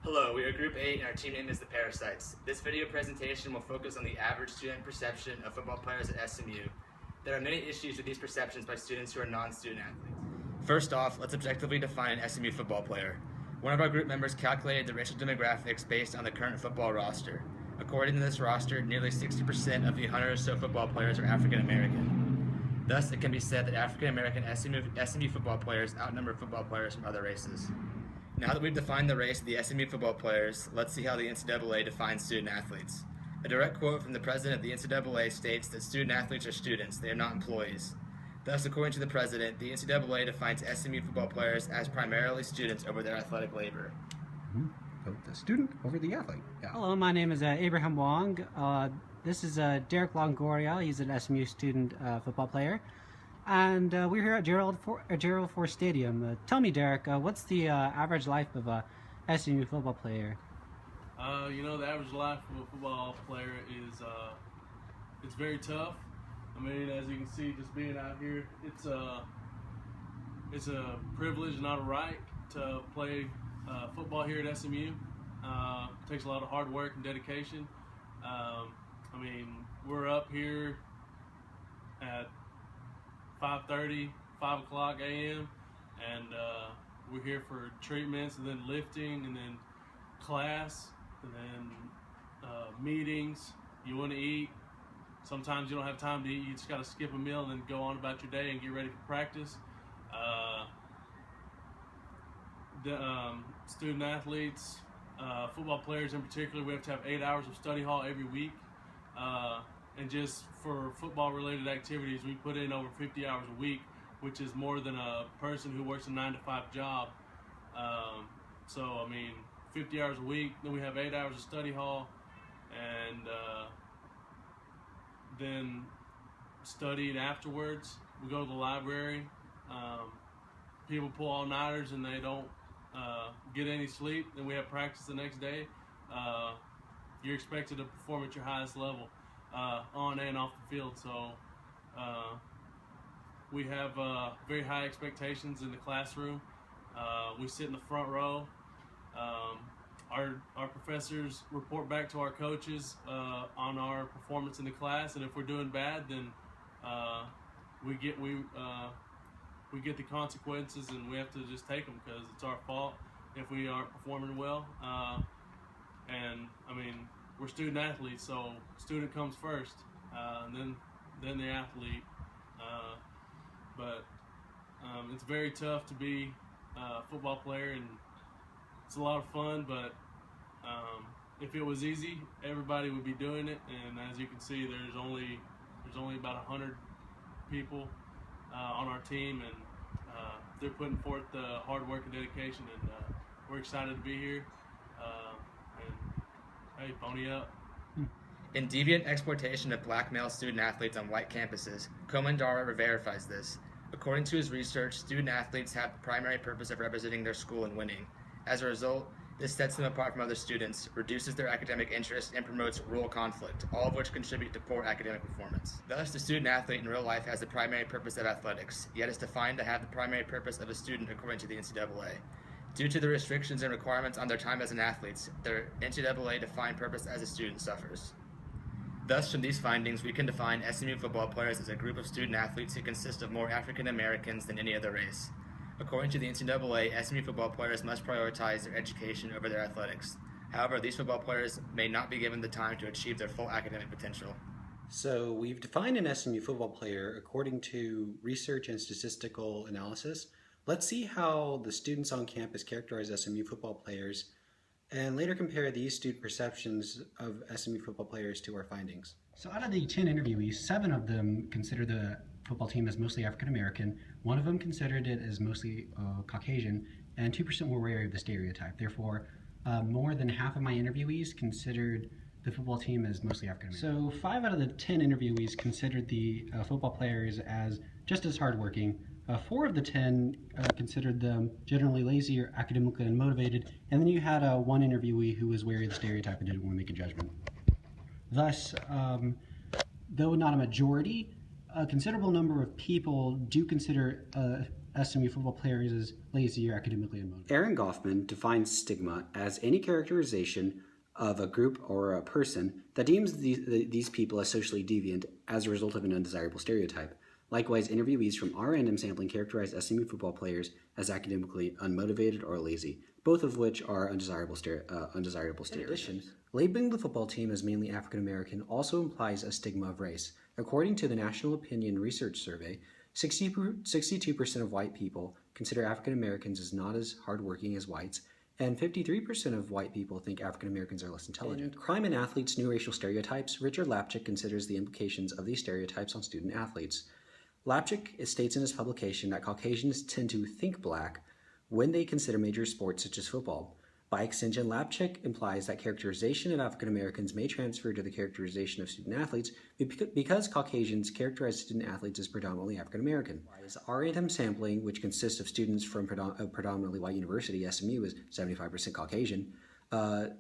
Hello, we are Group 8 and our team name is the Parasites. This video presentation will focus on the average student perception of football players at SMU. There are many issues with these perceptions by students who are non-student athletes. First off, let's objectively define an SMU football player. One of our group members calculated the racial demographics based on the current football roster. According to this roster, nearly 60% of the 100 or so football players are African American. Thus, it can be said that African American SMU football players outnumber football players from other races. Now that we've defined the race of the SMU football players, let's see how the NCAA defines student athletes. A direct quote from the president of the NCAA states that student athletes are students, they are not employees. Thus, according to the president, the NCAA defines SMU football players as primarily students over their athletic labor. So the student over the athlete. Yeah. Hello, my name is Abraham Wong. This is Derek Longoria. He's an SMU student football player. And we're here at Gerald Ford Stadium. Tell me, Derek, what's the average life of a SMU football player? The average life of a football player is it's very tough. I mean, as you can see, just being out here, it's a privilege, not a right, to play football here at SMU. It takes a lot of hard work and dedication. I mean, we're up here at 5:30, 5 o'clock a.m. and we're here for treatments and then lifting and then class and then meetings. You want to eat. Sometimes you don't have time to eat. You just got to skip a meal and then go on about your day and get ready for practice. Student athletes, football players in particular, we have to have 8 hours of study hall every week. And just for football related activities, we put in over 50 hours a week, which is more than a person who works a 9-to-5 job. So I mean, 50 hours a week, then we have 8 hours of study hall, and then studying afterwards. We go to the library. People pull all-nighters and they don't get any sleep. Then we have practice the next day. You're expected to perform at your highest level. On and off the field, so we have very high expectations in the classroom. We sit in the front row. Our professors report back to our coaches on our performance in the class, and if we're doing bad, then we get the consequences, and we have to just take them because it's our fault if we aren't performing well. And I mean, we're student athletes, so student comes first, and then the athlete. But it's very tough to be a football player, and it's a lot of fun. But if it was easy, everybody would be doing it. And as you can see, there's only about 100 people on our team, and they're putting forth the hard work and dedication. And we're excited to be here. Hey, pony up. In deviant exploitation of black male student athletes on white campuses, Komandara verifies this. According to his research, student athletes have the primary purpose of representing their school and winning. As a result, this sets them apart from other students, reduces their academic interest, and promotes rural conflict, all of which contribute to poor academic performance. Thus, the student athlete in real life has the primary purpose of athletics, yet is defined to have the primary purpose of a student according to the NCAA. Due to the restrictions and requirements on their time as an athlete, their NCAA-defined purpose as a student suffers. Thus, from these findings, we can define SMU football players as a group of student athletes who consist of more African Americans than any other race. According to the NCAA, SMU football players must prioritize their education over their athletics. However, these football players may not be given the time to achieve their full academic potential. So we've defined an SMU football player according to research and statistical analysis. Let's see how the students on campus characterize SMU football players and later compare these student perceptions of SMU football players to our findings. So out of the 10 interviewees, 7 of them consider the football team as mostly African American, 1 of them considered it as mostly Caucasian, and 2% were wary of the stereotype. Therefore, more than half of my interviewees considered the football team as mostly African American. So 5 out of the 10 interviewees considered the football players as just as hardworking. 4 of the 10 considered them generally lazy or academically unmotivated, and then you had 1 interviewee who was wary of the stereotype and didn't want to make a judgment. Thus, though not a majority, a considerable number of people do consider SMU football players as lazy or academically unmotivated. Aaron Goffman defines stigma as any characterization of a group or a person that deems these people as socially deviant as a result of an undesirable stereotype. Likewise, interviewees from our random sampling characterize SMU football players as academically unmotivated or lazy, both of which are undesirable stereotypes. In addition, labeling the football team as mainly African American also implies a stigma of race. According to the National Opinion Research Survey, 62% of white people consider African Americans as not as hardworking as whites, and 53% of white people think African Americans are less intelligent. In Crime and Athletes' New Racial Stereotypes, Richard Lapchick considers the implications of these stereotypes on student athletes. Lapchick states in his publication that Caucasians tend to think black when they consider major sports such as football. By extension, Lapchick implies that characterization of African Americans may transfer to the characterization of student athletes because Caucasians characterize student athletes as predominantly African American. Our random sampling, which consists of students from a predominantly white university, SMU is 75% Caucasian. Our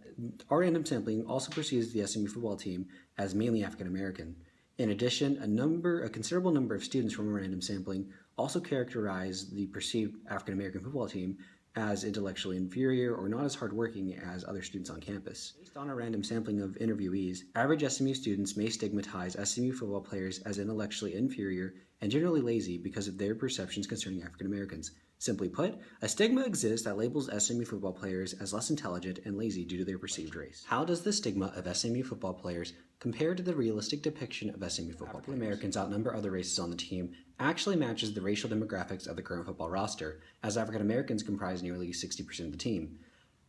random sampling also perceives the SMU football team as mainly African American. In addition, a considerable number of students from a random sampling also characterize the perceived African American football team as intellectually inferior or not as hardworking as other students on campus. Based on a random sampling of interviewees, average SMU students may stigmatize SMU football players as intellectually inferior and generally lazy because of their perceptions concerning African Americans. Simply put, a stigma exists that labels SMU football players as less intelligent and lazy due to their perceived race. How does the stigma of SMU football players compare to the realistic depiction of SMU football players? African Americans outnumber other races on the team actually matches the racial demographics of the current football roster, as African Americans comprise nearly 60% of the team.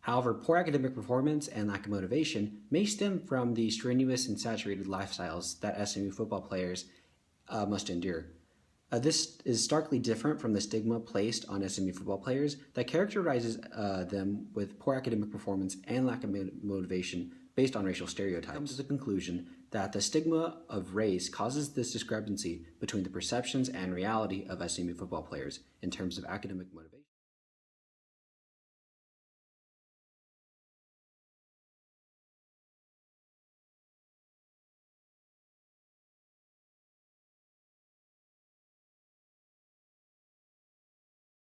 However, poor academic performance and lack of motivation may stem from the strenuous and saturated lifestyles that SMU football players must endure. This is starkly different from the stigma placed on SMU football players that characterizes them with poor academic performance and lack of motivation based on racial stereotypes. Comes to the conclusion that the stigma of race causes this discrepancy between the perceptions and reality of SMU football players in terms of academic motivation.